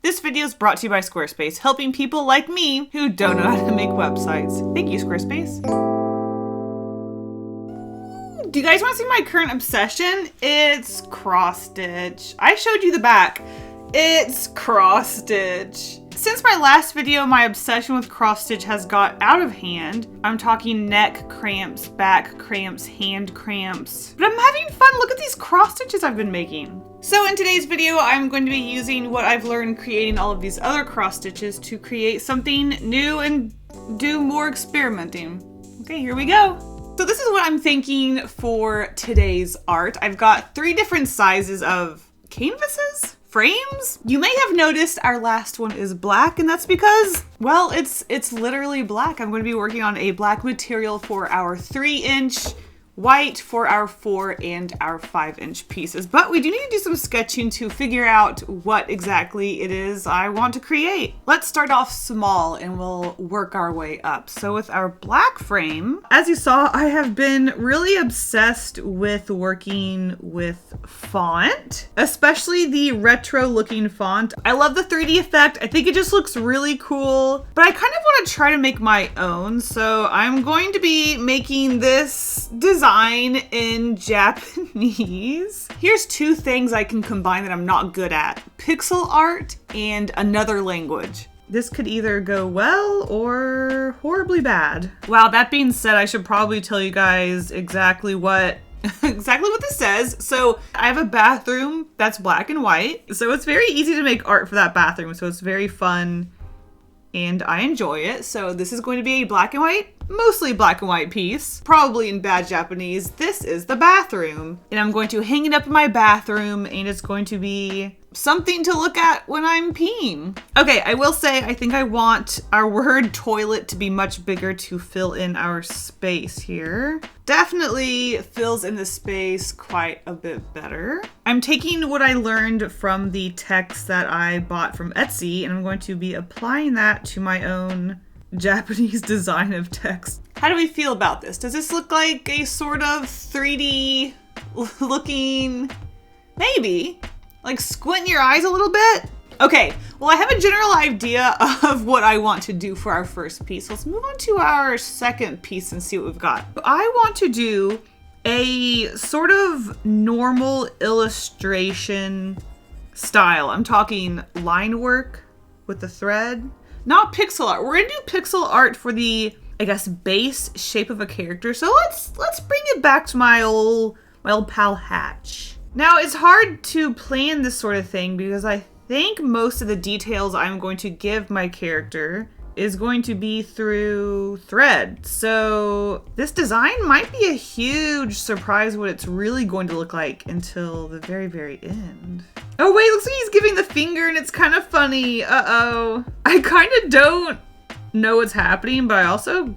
This video is brought to you by Squarespace, helping people like me who don't know how to make websites. Thank you, Squarespace. Do you guys want to see my current obsession? It's cross stitch. I showed you the back. It's cross stitch. Since my last video, my obsession with cross stitch has got out of hand. I'm talking neck cramps, back cramps, hand cramps. But I'm having fun. Look at these cross stitches I've been making. So in today's video, I'm going to be using what I've learned creating all of these other cross stitches to create something new and do more experimenting. Okay, here we go. So this is what I'm thinking for today's art. I've got 3 different sizes of canvases, frames. You may have noticed our last one is black, and that's because, well, it's literally black. I'm going to be working on a black material for our 3-inch, white for our 4 and our 5-inch pieces. But we do need to do some sketching to figure out what exactly it is I want to create. Let's start off small and we'll work our way up. So with our black frame, as you saw, I have been really obsessed with working with font, especially the retro looking font. I love the 3D effect. I think it just looks really cool, but I kind of want to try to make my own. So I'm going to be making this design in Japanese. Here's 2 things I can combine that I'm not good at: pixel art and another language. This could either go well or horribly bad. Wow, that being said, I should probably tell you guys exactly what this says. So I have a bathroom that's black and white. So it's very easy to make art for that bathroom. So it's very fun and I enjoy it. So this is going to be a black and white, mostly black and white piece, probably in bad Japanese. This is the bathroom, and I'm going to hang it up in my bathroom, and it's going to be something to look at when I'm peeing. Okay, I will say I think I want our word toilet to be much bigger to fill in our space here. Definitely fills in the space quite a bit better. I'm taking what I learned from the text that I bought from Etsy, and I'm going to be applying that to my own Japanese design of text. How do we feel about this? Does this look like a sort of 3D looking, maybe? Like squint your eyes a little bit? Okay, well, I have a general idea of what I want to do for our first piece. Let's move on to our second piece and see what we've got. I want to do a sort of normal illustration style. I'm talking line work with the thread, not pixel art. We're gonna do pixel art for the, I guess, base shape of a character. So let's bring it back to my old pal Hatch. Now, it's hard to plan this sort of thing because I think most of the details I'm going to give my character is going to be through thread. So this design might be a huge surprise what it's really going to look like until the very, very end. Oh wait, looks like he's giving the finger and it's kind of funny. Uh-oh. I kind of don't know what's happening, but I also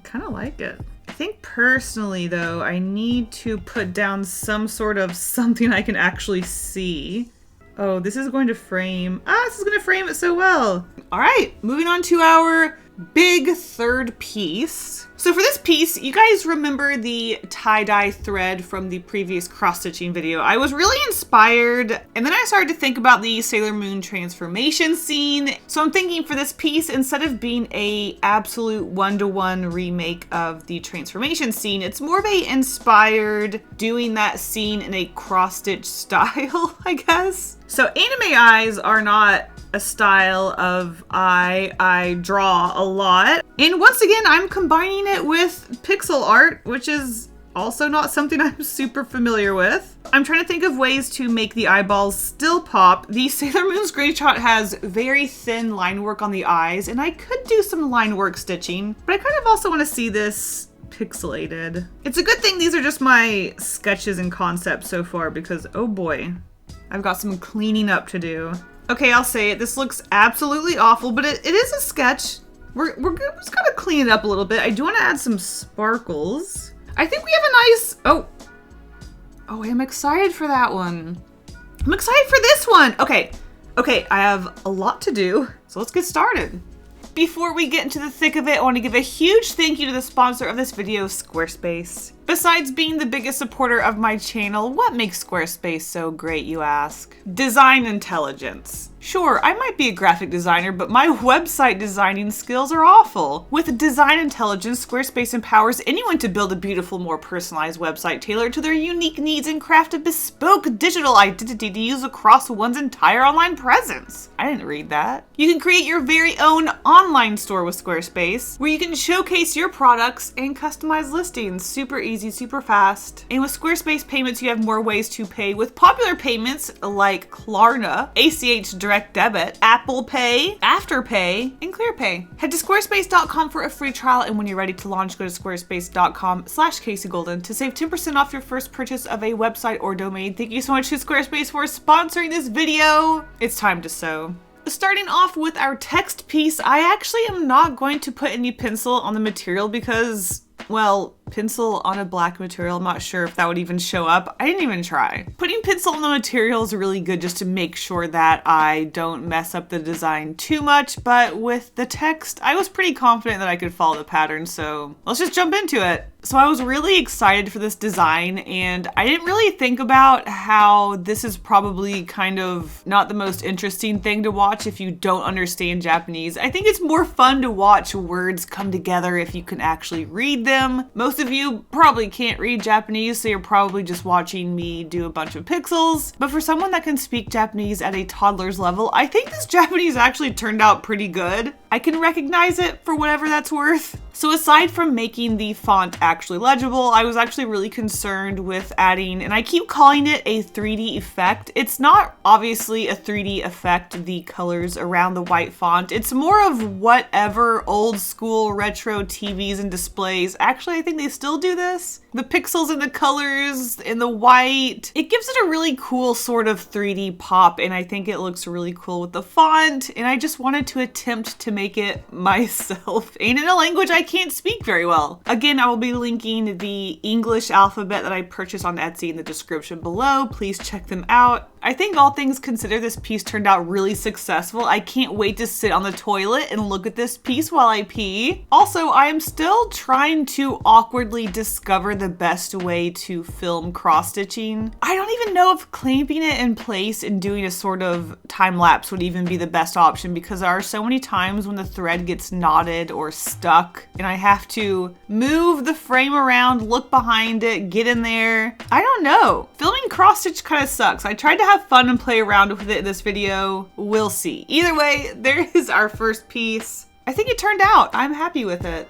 kind of like it. I think personally though, I need to put down some sort of something I can actually see. Oh, this is going to frame. This is going to frame it so well. All right, moving on to our big third piece. So for this piece, you guys remember the tie-dye thread from the previous cross-stitching video. I was really inspired, and then I started to think about the Sailor Moon transformation scene. So I'm thinking for this piece, instead of being a absolute one-to-one remake of the transformation scene, it's more of a inspired doing that scene in a cross-stitch style, I guess. So anime eyes are not a style of eye I draw a lot. And once again, I'm combining it with pixel art, which is also not something I'm super familiar with. I'm trying to think of ways to make the eyeballs still pop. The Sailor Moon screenshot has very thin line work on the eyes, and I could do some line work stitching, but I kind of also want to see this pixelated. It's a good thing these are just my sketches and concepts so far because, oh boy, I've got some cleaning up to do. Okay, I'll say it. This looks absolutely awful, but it is a sketch. We're just gonna clean it up a little bit. I do want to add some sparkles. I think we have a nice, oh, I'm excited for that one. I'm excited for this one. Okay, I have a lot to do, so let's get started. Before we get into the thick of it, I want to give a huge thank you to the sponsor of this video, Squarespace. Besides being the biggest supporter of my channel, what makes Squarespace so great, you ask? Design intelligence. Sure, I might be a graphic designer, but my website designing skills are awful. With design intelligence, Squarespace empowers anyone to build a beautiful, more personalized website tailored to their unique needs and craft a bespoke digital identity to use across one's entire online presence. I didn't read that. You can create your very own online store with Squarespace, where you can showcase your products and customize listings. Super easy, super fast. And with Squarespace payments, you have more ways to pay with popular payments like Klarna, ACH Direct Debit, Apple Pay, Afterpay, and ClearPay. Head to squarespace.com for a free trial, and when you're ready to launch, go to squarespace.com/KaseyGolden to save 10% off your first purchase of a website or domain. Thank you so much to Squarespace for sponsoring this video. It's time to sew. Starting off with our text piece, I actually am not going to put any pencil on the material because, well, pencil on a black material, I'm not sure if that would even show up. I didn't even try. Putting pencil on the material is really good just to make sure that I don't mess up the design too much, but with the text, I was pretty confident that I could follow the pattern, so let's just jump into it. So I was really excited for this design, and I didn't really think about how this is probably kind of not the most interesting thing to watch if you don't understand Japanese. I think it's more fun to watch words come together if you can actually read them. Most of you probably can't read Japanese, so you're probably just watching me do a bunch of pixels. But for someone that can speak Japanese at a toddler's level, I think this Japanese actually turned out pretty good. I can recognize it for whatever that's worth. So aside from making the font actually legible, I was actually really concerned with adding, and I keep calling it a 3D effect. It's not obviously a 3D effect, the colors around the white font. It's more of whatever old school retro TVs and displays. Actually, I think they still do this. The pixels and the colors and the white, it gives it a really cool sort of 3D pop, and I think it looks really cool with the font, and I just wanted to attempt to make it myself and in a language I can't speak very well. Again, I will be linking the English alphabet that I purchased on Etsy in the description below. Please check them out. I think all things considered, this piece turned out really successful. I can't wait to sit on the toilet and look at this piece while I pee. Also, I am still trying to awkwardly discover the best way to film cross-stitching. I don't even know if clamping it in place and doing a sort of time lapse would even be the best option, because there are so many times when the thread gets knotted or stuck and I have to move the frame around, look behind it, get in there. I don't know. Filming cross-stitch kind of sucks. I tried to have fun and play around with it in this video. We'll see. Either way, there is our first piece. I think it turned out. I'm happy with it.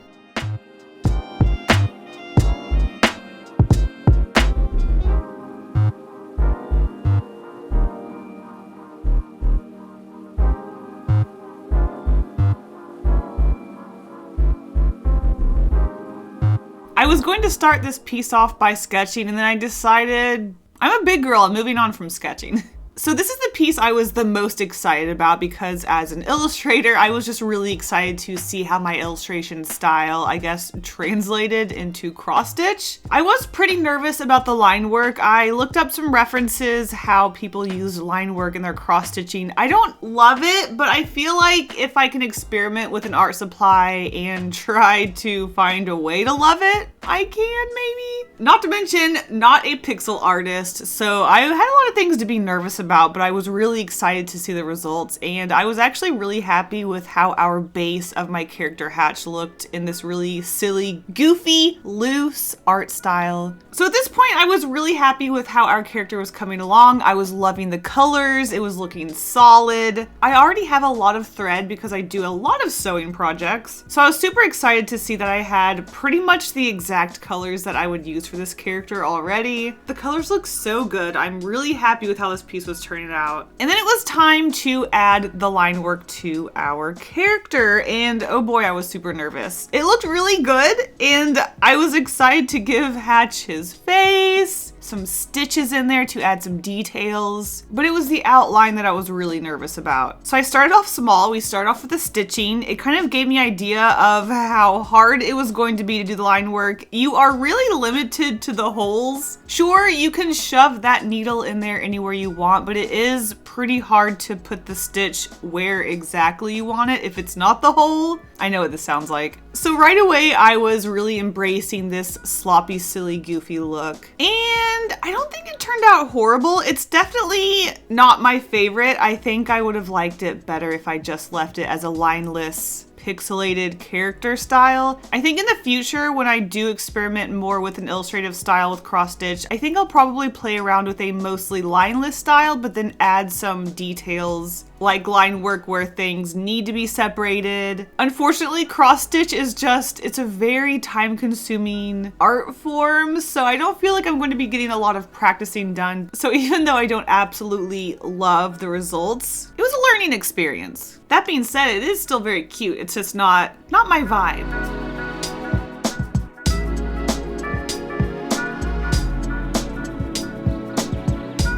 I was going to start this piece off by sketching, and then I decided I'm a big girl, I'm moving on from sketching. So this is the piece I was the most excited about because as an illustrator, I was just really excited to see how my illustration style, I guess, translated into cross-stitch. I was pretty nervous about the line work. I looked up some references, how people use line work in their cross-stitching. I don't love it, but I feel like if I can experiment with an art supply and try to find a way to love it, I can maybe. Not to mention, not a pixel artist, so I had a lot of things to be nervous about, but I was really excited to see the results, and I was actually really happy with how our base of my character hatch looked in this really silly, goofy, loose art style. So at this point, I was really happy with how our character was coming along. I was loving the colors. It was looking solid. I already have a lot of thread because I do a lot of sewing projects, so I was super excited to see that I had pretty much the exact colors that I would use for this character already. The colors look so good. I'm really happy with how this piece was turning out. And then it was time to add the line work to our character, and oh boy, I was super nervous. It looked really good, and I was excited to give Hatch his face, some stitches in there to add some details, but it was the outline that I was really nervous about. So I started off small. We started off with the stitching. It kind of gave me an idea of how hard it was going to be to do the line work. You are really limited to the holes. Sure, you can shove that needle in there anywhere you want, but it is pretty hard to put the stitch where exactly you want it if it's not the hole. I know what this sounds like. So right away, I was really embracing this sloppy, silly, goofy look. And I don't think it turned out horrible. It's definitely not my favorite. I think I would have liked it better if I just left it as a lineless, pixelated character style. I think in the future, when I do experiment more with an illustrative style with cross stitch, I think I'll probably play around with a mostly lineless style, but then add some details like line work where things need to be separated. Unfortunately, cross stitch is it's a very time consuming art form, so I don't feel like I'm going to be getting a lot of practicing done. So even though I don't absolutely love the results, it was a learning experience. That being said, it is still very cute. It's just not my vibe.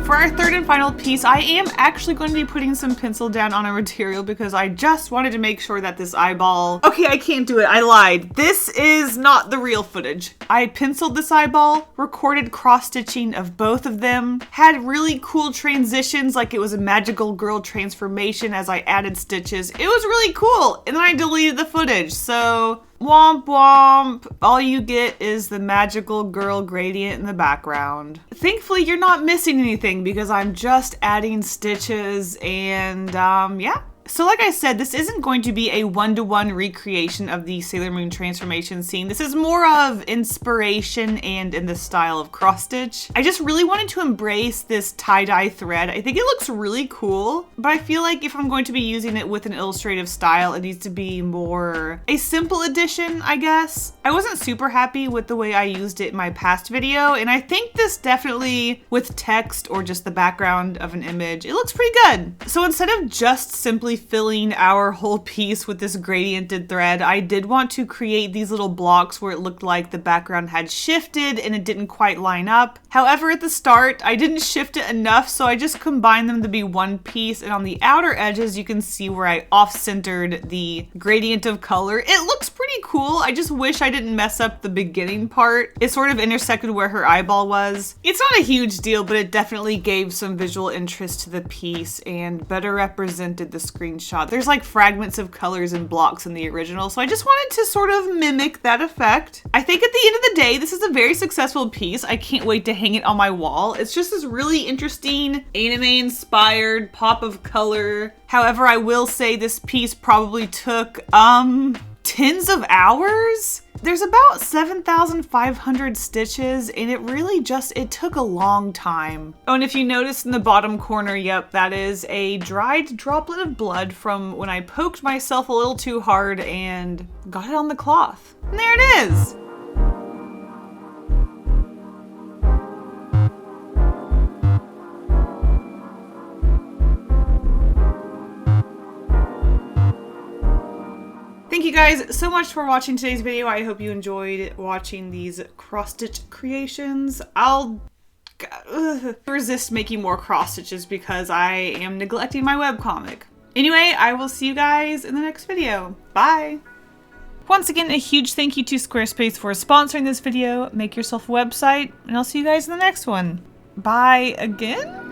For our third and final piece, I am actually going to be putting some pencil down on our material because I just wanted to make sure that this eyeball... Okay, I can't do it. I lied. This is not the real footage. I penciled this eyeball, recorded cross-stitching of both of them, had really cool transitions like it was a magical girl transformation as I added stitches. It was really cool. And then I deleted the footage, so... Womp womp. All you get is the magical girl gradient in the background. Thankfully, you're not missing anything because I'm just adding stitches and yeah. So like I said, this isn't going to be a one-to-one recreation of the Sailor Moon transformation scene. This is more of inspiration and in the style of cross stitch. I just really wanted to embrace this tie-dye thread. I think it looks really cool, but I feel like if I'm going to be using it with an illustrative style, it needs to be more a simple edition, I guess. I wasn't super happy with the way I used it in my past video, and I think this definitely, with text or just the background of an image, it looks pretty good. So instead of just simply filling our whole piece with this gradiented thread, I did want to create these little blocks where it looked like the background had shifted and it didn't quite line up. However, at the start, I didn't shift it enough, so I just combined them to be one piece, and on the outer edges, you can see where I off-centered the gradient of color. It looks pretty cool. I just wish I didn't mess up the beginning part. It sort of intersected where her eyeball was. It's not a huge deal, but it definitely gave some visual interest to the piece and better represented the screenshot. There's like fragments of colors and blocks in the original, so I just wanted to sort of mimic that effect. I think at the end of the day, this is a very successful piece. I can't wait to hang it on my wall. It's just this really interesting anime-inspired pop of color. However, I will say this piece probably took tens of hours. There's about 7,500 stitches, and it took a long time. Oh, and if you notice in the bottom corner, yep, that is a dried droplet of blood from when I poked myself a little too hard and got it on the cloth. And there it is. Thank you guys so much for watching today's video. I hope you enjoyed watching these cross-stitch creations. I'll resist making more cross-stitches because I am neglecting my webcomic. Anyway, I will see you guys in the next video. Bye! Once again, a huge thank you to Squarespace for sponsoring this video. Make yourself a website, and I'll see you guys in the next one. Bye again?